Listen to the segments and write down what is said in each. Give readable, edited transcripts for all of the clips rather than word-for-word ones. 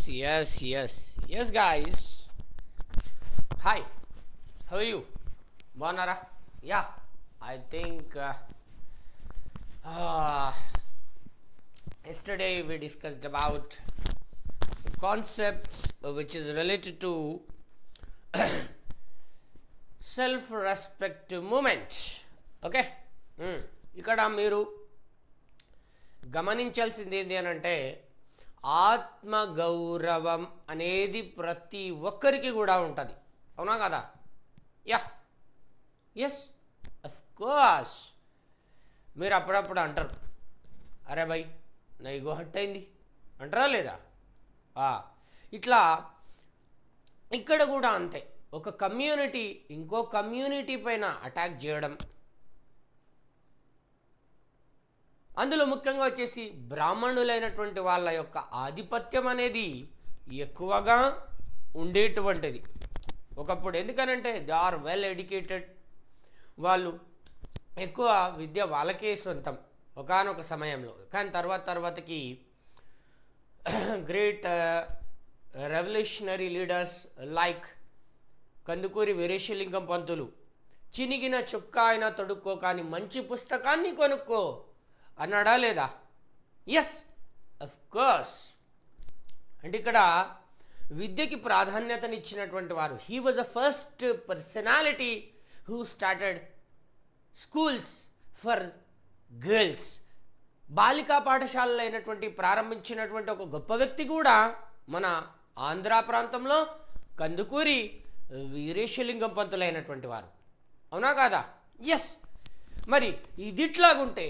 Yes, guys. Hi, how are you? Bonara? Yeah, I think yesterday we discussed about concepts which is related to self-respect movement. Okay? ఇక్కడ మీరు గమనించాల్సింది ఏంటి అని అంటే ఆత్మగౌరవం అనేది ప్రతి ఒక్కరికి కూడా ఉంటుంది. అవునా కదా? Yes of course. మీరు అప్పుడప్పుడు అంటారు, అరే భయ్ నా ఈగో హర్ట్ అయింది అంటారా లేదా? ఇట్లా ఇక్కడ కూడా అంతే. ఒక కమ్యూనిటీ ఇంకో కమ్యూనిటీ పైన అటాక్ చేయడం, అందులో ముఖ్యంగా వచ్చేసి బ్రాహ్మణులైనటువంటి వాళ్ళ యొక్క ఆధిపత్యం అనేది ఎక్కువగా ఉండేటువంటిది ఒకప్పుడు. ఎందుకనంటే దే ఆర్ వెల్ ఎడ్యుకేటెడ్, వాళ్ళు ఎక్కువ విద్య వాళ్ళకే సొంతం ఒకానొక సమయంలో. కానీ తర్వాతకి great revolutionary leaders like Kandukuri Veeresalingam Pantulu చినిగిన చొక్కా అయినా తొడుక్కో కానీ మంచి పుస్తకాన్ని కొనుక్కో అన్నాడా లేదా? Yes of course. అంటే ఇక్కడ విద్యకి ప్రాధాన్యతనిచ్చినటువంటి వారు. He was the first personality who started schools for girls. బాలికా పాఠశాలలు అయినటువంటి ప్రారంభించినటువంటి ఒక గొప్ప వ్యక్తి కూడా మన ఆంధ్ర ప్రాంతంలో కందుకూరి వీరేశలింగం పంతులైనటువంటి వారు. అవునా కాదా? ఎస్. మరి ఇదిట్లాగుంటే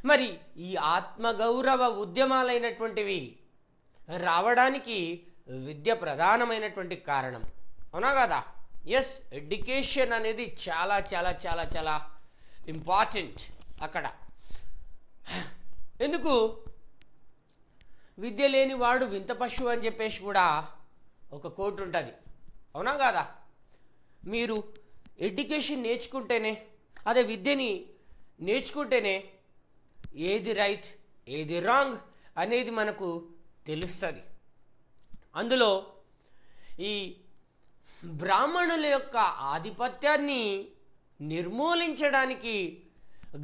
మరి ఈ ఆత్మగౌరవ ఉద్యమాలైనటువంటివి రావడానికి విద్య ప్రధానమైనటువంటి కారణం. అవునా కదా? ఎస్. ఎడ్యుకేషన్ అనేది చాలా చాలా చాలా చాలా ఇంపార్టెంట్ అక్కడ. ఎందుకు? విద్య లేని వాడు వింత పశువు అని చెప్పేసి కూడా ఒక కోట్ ఉంటుంది. అవునా కాదా? మీరు ఎడ్యుకేషన్ నేర్చుకుంటేనే, అదే విద్యని నేర్చుకుంటేనే ఏది రైట్ ఏది రాంగ్ అనేది మనకు తెలుస్తుంది. అందులో ఈ బ్రాహ్మణుల యొక్క ఆధిపత్యాన్ని నిర్మూలించడానికి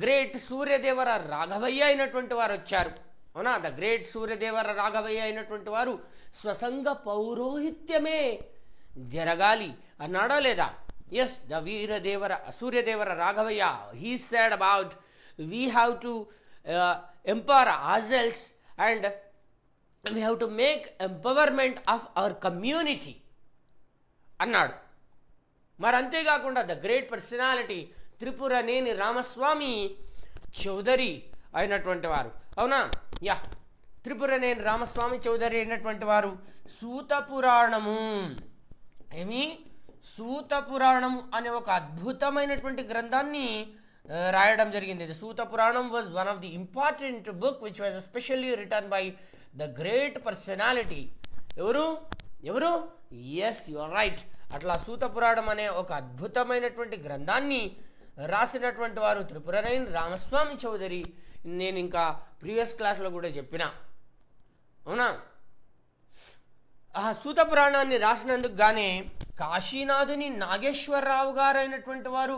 గ్రేట్ సూర్యదేవర రాఘవయ్య అయినటువంటి వారు వచ్చారు. అవునా? ద గ్రేట్ సూర్యదేవర రాఘవయ్య అయినటువంటి వారు స్వసంగ పౌరోహిత్యమే జరగాలి అన్నాడా లేదా? Yes. The Suryadevara Raghavaiah he said about we have to empower ourselves and we have to make empowerment of our community అన్నాడు. మరి అంతేకాకుండా the great personality Tripuraneni Ramaswamy Chowdary అయినటువంటి వారు. అవునా? త్రిపురనేని రామస్వామి చౌదరి అయినటువంటి వారు సూత పురాణము సూత పురాణము అనే ఒక అద్భుతమైనటువంటి గ్రంథాన్ని రాయడం జరిగింది. The Suta Puranam was one of the important book which was especially return by the great personality. ఎవరు? Yes, you are right. అట్లా సూత పురాణం అనే ఒక అద్భుతమైనటువంటి గ్రంథాన్ని రాసినటువంటి వారు త్రిపురనేని రామస్వామి చౌదరి. నేను ఇంకా ప్రీవియస్ క్లాస్లో కూడా చెప్పిన. అవునా? ఆ సూత పురాణాన్ని రాసినందుకు గానే కాశీనాథుని నాగేశ్వరరావు గారు అయినటువంటి వారు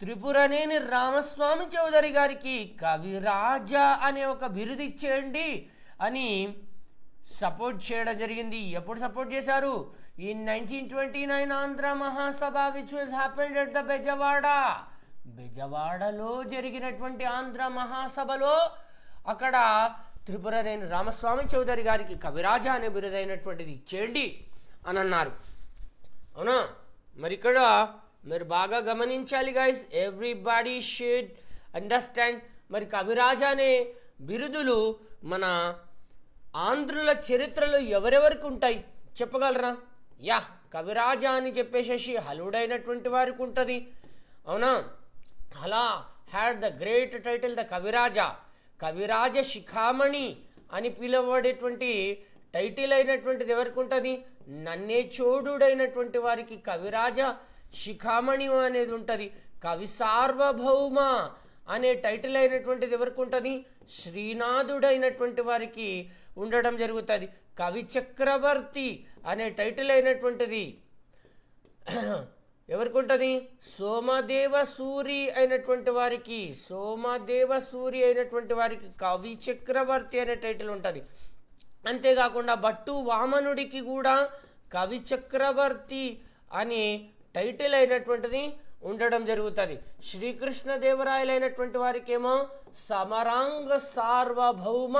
త్రిపురనేని రామస్వామి చౌదరి గారికి కవిరాజా అనే ఒక బిరుదు ఇచ్చేయండి అని సపోర్ట్ చేయడం జరిగింది. ఎప్పుడు సపోర్ట్ చేశారు? In 1929 Andhra Mahasabha which was happened at the బెజవాడలో జరిగినటువంటి ఆంధ్ర మహాసభలో అక్కడ త్రిపురనేని రామస్వామి చౌదరి గారికి కవిరాజా అనే బిరుదైనటువంటిది ఇచ్చేయండి అని అన్నారు. అవునా? మరి ఇక్కడ మీరు బాగా గమనించాలి గైస్. Everybody should understand. మరి కవిరాజా అనే బిరుదులు మన ఆంధ్రుల చరిత్రలో ఎవరెవరికి ఉంటాయి చెప్పగలరా? కవిరాజా అని చెప్పేసేసి హలుడైనటువంటి వారికి ఉంటుంది. అవునా? అలా had the great title the Kaviraja Sikhamani అని పిలువబడేటువంటి టైటిల్ అయినటువంటిది ఎవరికి ఉంటుంది? నన్నే చోడుడైనటువంటి వారికి కవిరాజ శిఖామణి అనేది ఉంటుంది. కవి సార్వభౌమ అనే టైటిల్ అయినటువంటిది ఎవరికి ఉంటుంది? శ్రీనాథుడైనటువంటి వారికి ఉండడం జరుగుతుంది. కవి చక్రవర్తి అనే టైటిల్ అయినటువంటిది ఎవరికి ఉంటుంది? సోమదేవ సూరి అయినటువంటి వారికి, కవి చక్రవర్తి అనే టైటిల్ ఉంటుంది. అంతేకాకుండా భట్టు వామనుడికి కూడా కవి చక్రవర్తి అనే టైటిల్ అయినటువంటిది ఉండడం జరుగుతుంది. శ్రీకృష్ణదేవరాయలు అయినటువంటి వారికి ఏమో సమరాంగ సార్వభౌమ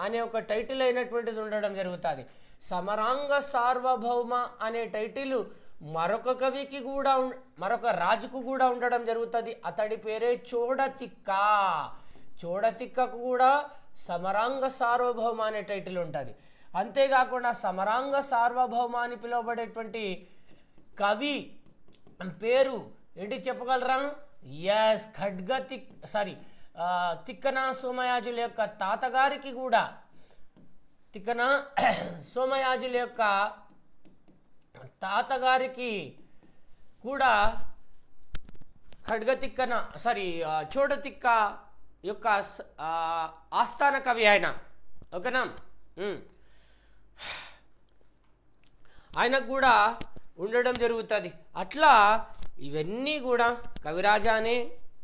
అనే ఒక టైటిల్ అయినటువంటిది ఉండడం జరుగుతుంది. సమరాంగ సార్వభౌమ అనే టైటిల్ మరొక కవికి కూడా మరొక రాజుకు కూడా ఉండడం జరుగుతుంది. అతడి పేరే చోడతిక్కకు కూడా సమరాంగ సార్వభౌమ అనే టైటిల్ ఉంటుంది. అంతేకాకుండా సమరాంగ సార్వభౌమ అని పిలువబడేటువంటి కవి పేరు ఏంటి చెప్పగలరా? ఎస్, తిక్కన సోమయాజుల యొక్క తాతగారికి కూడా, తిక్కన సోమయాజుల యొక్క తాతగారికి కూడా చోడతిక్క యొక్క ఆస్థాన కవి ఆయన. ఓకేనా? ఆయనకు కూడా ఉండడం జరుగుతుంది. అట్లా ఇవన్నీ కూడా కవిరాజా అనే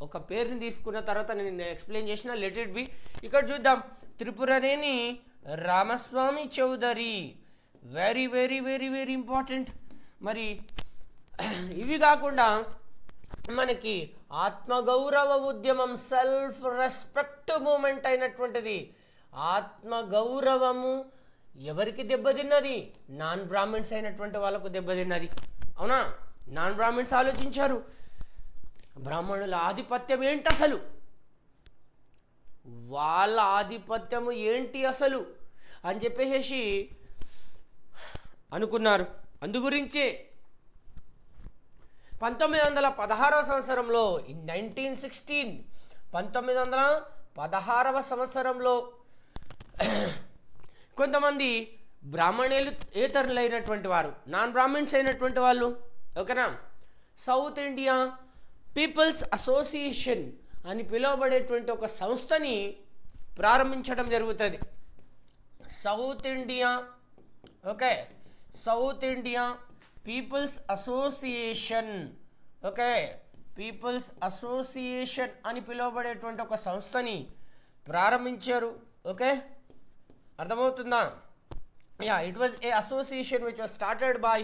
ఒక పేరుని తీసుకున్న తర్వాత నేను ఎక్స్ప్లెయిన్ చేసిన. Let it be. ఇక్కడ చూద్దాం, Tripuraneni Ramaswamy Chowdary, very very very very important. మరి ఇవి కాకుండా మనకి ఆత్మగౌరవ ఉద్యమం, సెల్ఫ్ రెస్పెక్ట్ మూమెంట్ అయినటువంటిది. ఆత్మగౌరవము ఎవరికి దెబ్బతిన్నది? నాన్ బ్రాహ్మిన్స్ అయినటువంటి వాళ్ళకు దెబ్బతిన్నది. అవునా? నాన్ బ్రాహ్మిన్స్ ఆలోచించారు, బ్రాహ్మణుల ఆధిపత్యం ఏంటి అసలు, వాళ్ళ ఆధిపత్యము ఏంటి అసలు అని చెప్పేసి అనుకున్నారు. అందుగురించే 1916వ సంవత్సరంలో, ఇన్ 1916, 1916వ సంవత్సరంలో కొంతమంది బ్రాహ్మణేతరులైనటువంటి వారు, నాన్ బ్రాహ్మిన్స్ అయినటువంటి వాళ్ళు, ఓకేనా, సౌత్ ఇండియా పీపుల్స్ అసోసియేషన్ అని పిలువబడేటువంటి ఒక సంస్థని ప్రారంభించడం జరుగుతుంది. South India peoples association, people's association అని పిలువబడేటువంటి ఒక సంస్థని ప్రారంభించారు. ఓకే, అర్థమవుతుందా? Yeah, it was a association which was started by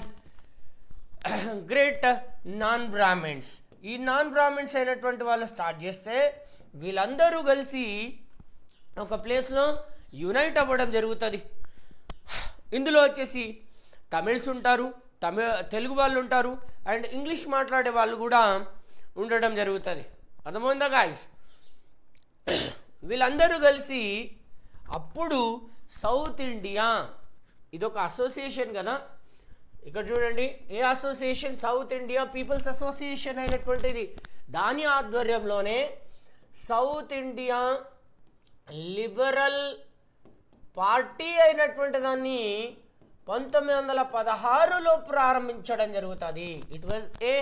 great non Brahmins. ఈ నాన్ బ్రాహ్మిన్స్ అయినటువంటి వాళ్ళు స్టార్ట్ చేస్తే వీళ్ళందరూ కలిసి ఒక ప్లేస్లో యునైట్ అవ్వడం జరుగుతుంది. ఇందులో వచ్చేసి తమిళ్స్ ఉంటారు, తెలుగు వాళ్ళు ఉంటారు, అండ్ ఇంగ్లీష్ మాట్లాడే వాళ్ళు కూడా ఉండడం జరుగుతుంది. అర్థమైందా గాయ్స్? వీళ్ళందరూ కలిసి అప్పుడు సౌత్ ఇండియా, ఇదొక అసోసియేషన్ కదా, ఇక్కడ చూడండి, ఏ association? South India peoples Association అయినటువంటిది. దాని ఆధ్వర్యంలోనే సౌత్ ఇండియా లిబరల్ పార్టీ అయినటువంటి దాన్ని 1916లో ప్రారంభించడం జరుగుతుంది. It was A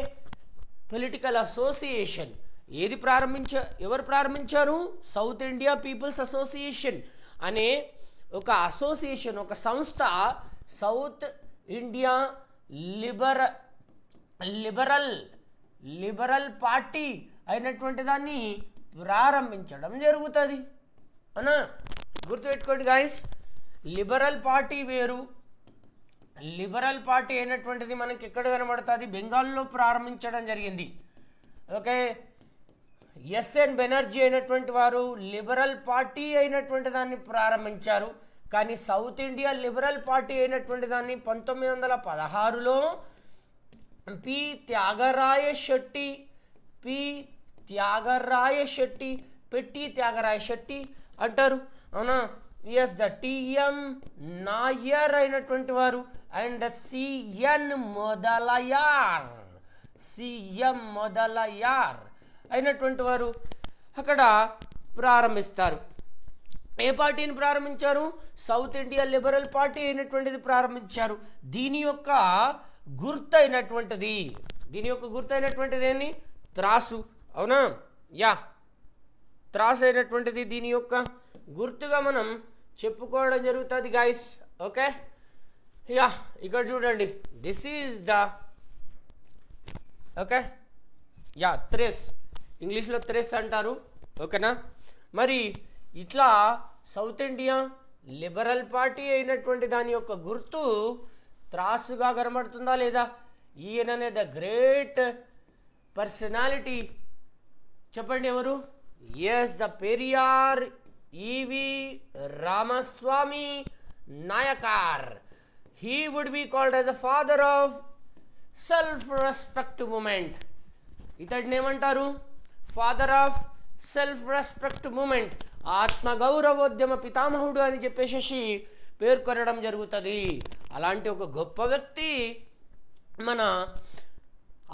political association. ఎవరు ప్రారంభించారు? సౌత్ ఇండియా పీపుల్స్ అసోసియేషన్ అనే ఒక అసోసియేషన్, ఒక సంస్థ సౌత్ ఇండియా లిబరల్ పార్టీ అయినటువంటి దాన్ని ప్రారంభించడం జరుగుతుంది. అనా గుర్తుపెట్టుకోండి గాయస్, లిబరల్ పార్టీ వేరు. లిబరల్ పార్టీ అయినటువంటిది మనకి ఎక్కడ కనబడుతుంది? బెంగాల్లో ప్రారంభించడం జరిగింది. ఓకే, ఎస్ఎన్ బెనర్జీ అయినటువంటి వారు లిబరల్ పార్టీ అయినటువంటి దాన్ని ప్రారంభించారు. కానీ సౌత్ ఇండియా లిబరల్ పార్టీ అయినటువంటి దాన్ని 1916లో పి త్యాగరాయ శెట్టి అంటారు. అవునా? ఎస్, ద టిఎం నాయర్ అయినటువంటి వారు అండ్ సిఎన్ మొదలయార్ అయినటువంటి వారు అక్కడ ప్రారంభిస్తారు. ఏ పార్టీని ప్రారంభించారు? సౌత్ ఇండియా లిబరల్ పార్టీ అయినటువంటిది ప్రారంభించారు. దీని యొక్క గుర్తు అయినటువంటిది ఏంటి? త్రాసు. అవునా? యా, త్రాసు అయినటువంటిది దీని యొక్క గుర్తుగా మనం చెప్పుకోవడం జరుగుతుంది గైస్. ఓకే, యా ఇక్కడ చూడండి, this is the okay yeah త్రెస్, ఇంగ్లీష్లో త్రెస్ అంటారు. ఓకేనా, మరి ఇట్లా సౌత్ ఇండియా లిబరల్ పార్టీ అయినటువంటి దాని యొక్క గుర్తు త్రాసుగా కనబడుతుందా లేదా? ఈయననే ద గ్రేట్ పర్సనాలిటీ, చెప్పండి ఎవరు? Yes, the Periyar EV Ramaswamy Naicker. He would be called as a father of self respect movement. ఇతడిని ఏమంటారు? Father of self respect movement, ఆత్మగౌరవోద్యమ పితామహుడు అని చెప్పేసి పేర్కొనడం జరుగుతుంది. అలాంటి ఒక గొప్ప వ్యక్తి మన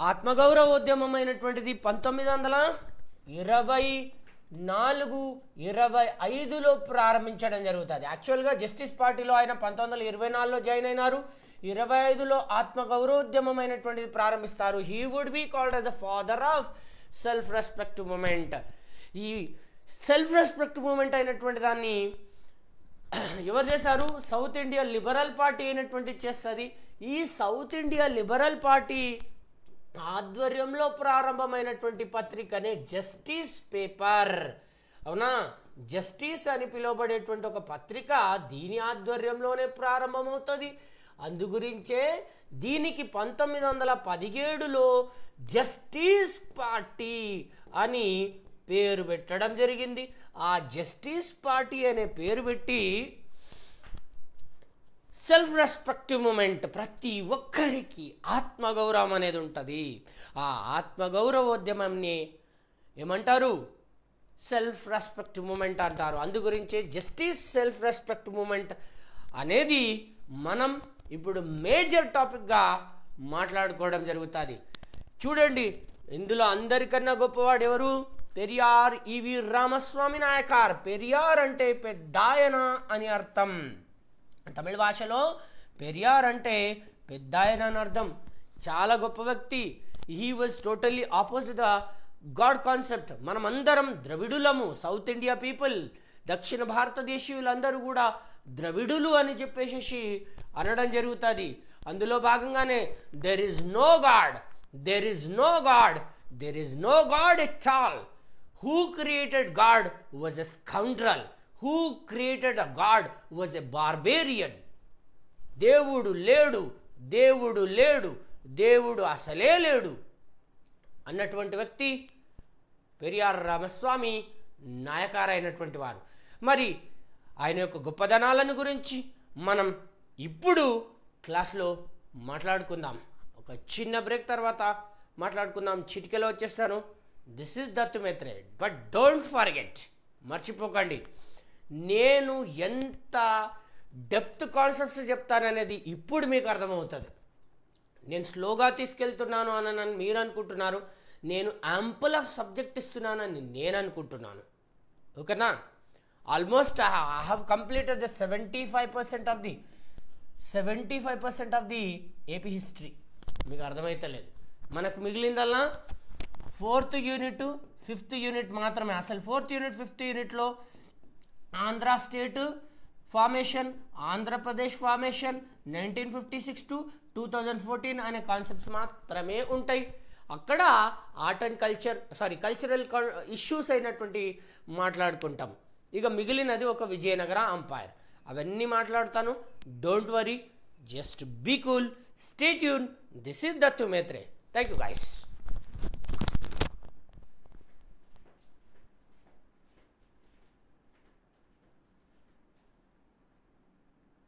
ఆత్మగౌరవోద్యమమైనటువంటిది 1924-25లో ప్రారంభించడం జరుగుతుంది. యాక్చువల్గా జస్టిస్ పార్టీలో ఆయన 1924లో జాయిన్ అయినారు. 25లో ఆత్మగౌరవోద్యమమైనటువంటిది ప్రారంభిస్తారు. He would be called as a father of self respect movement. ఈ సెల్ఫ్ రెస్పెక్ట్ మూమెంట్ అయినటువంటి దాన్ని ఎవరు చేశారు? సౌత్ ఇండియా లిబరల్ పార్టీ అయినటువంటి చేస్తుంది. ఈ సౌత్ ఇండియా లిబరల్ పార్టీ ఆధ్వర్యంలో ప్రారంభమైనటువంటి పత్రికనే జస్టిస్ పేపర్. అవునా, జస్టిస్ అని పిలువబడేటువంటి ఒక పత్రిక దీని ఆధ్వర్యంలోనే ప్రారంభమవుతుంది. అందుగురించే దీనికి 1917లో జస్టిస్ పార్టీ అని పేరు పెట్టడం జరిగింది. ఆ జస్టిస్ పార్టీ అనే పేరు పెట్టి సెల్ఫ్ రెస్పెక్ట్ మూమెంట్, ప్రతి ఒక్కరికి ఆత్మగౌరవం అనేది ఉంటుంది. ఆ ఆత్మగౌరవోద్యమాన్ని ఏమంటారు? సెల్ఫ్ రెస్పెక్ట్ మూమెంట్ అంటారు. అందుగురించే జస్టిస్ సెల్ఫ్ రెస్పెక్ట్ మూమెంట్ అనేది మనం ఇప్పుడు మేజర్ టాపిక్గా మాట్లాడుకోవడం జరుగుతుంది. చూడండి, ఇందులో అందరికన్నా గొప్పవాడు ఎవరు? పెరియార్ ఈవి రామస్వామి నాయకార్. పెరియార్ అంటే పెద్దాయన అని అర్థం. తమిళ భాషలో పెరియార్ అంటే పెద్దాయన అని అర్థం. చాలా గొప్ప వ్యక్తి. He was totally opposite the God concept. మనమందరం ద్రవిడులము, సౌత్ ఇండియా పీపుల్, దక్షిణ భారతదేశీయులందరూ కూడా ద్రవిడులు అని చెప్పేసి అనడం జరుగుతుంది. అందులో భాగంగానే there is no God, there is no God, there is no God at all. Who created God was a scoundrel, who created a God was a barbarian. దేవుడు లేడు, దేవుడు లేడు, దేవుడు అసలే లేడు అన్నటువంటి వ్యక్తి పెరియార్ రామస్వామి నాయకార్ అయినటువంటి వారు. మరి ఆయన యొక్క గొప్పదనాలను గురించి మనం ఇప్పుడు క్లాస్లో మాట్లాడుకుందాం. ఒక చిన్న బ్రేక్ తర్వాత మాట్లాడుకుందాం. చిటికెలో వచ్చేస్తాను. This is Dattu మేత్రే. But don't forget, మర్చిపోకండి, నేను ఎంత డెప్త్ కాన్సెప్ట్స్ చెప్తాననేది ఇప్పుడు మీకు అర్థమవుతుంది. నేను స్లోగా తీసుకెళ్తున్నాను అని మీరు అనుకుంటున్నారు. నేను యాంపుల్ ఆఫ్ సబ్జెక్ట్ ఇస్తున్నానని నేను అనుకుంటున్నాను. ఓకేనా? Almost I have completed the 75% of the AP history. మీకు అర్థమైతలేదు. మనకు మిగిలిందల్లా 4th యూనిట్ 5th యూనిట్ మాత్రమే. అసలు 4th యూనిట్ 5th యూనిట్లో Andhra state formation, Andhra Pradesh formation, 1956 to 2014 అనే కాన్సెప్ట్స్ మాత్రమే ఉంటాయి. అక్కడ ఆర్ట్ అండ్ కల్చరల్ ఇష్యూస్ అయినటువంటి మాట్లాడుకుంటాం. ఇక మిగిలినది ఒక విజయనగర అంపైర్. అవన్నీ మాట్లాడతాను. Don't worry, just be cool, stay tune. This is Dattu Maitre. Thank you guys.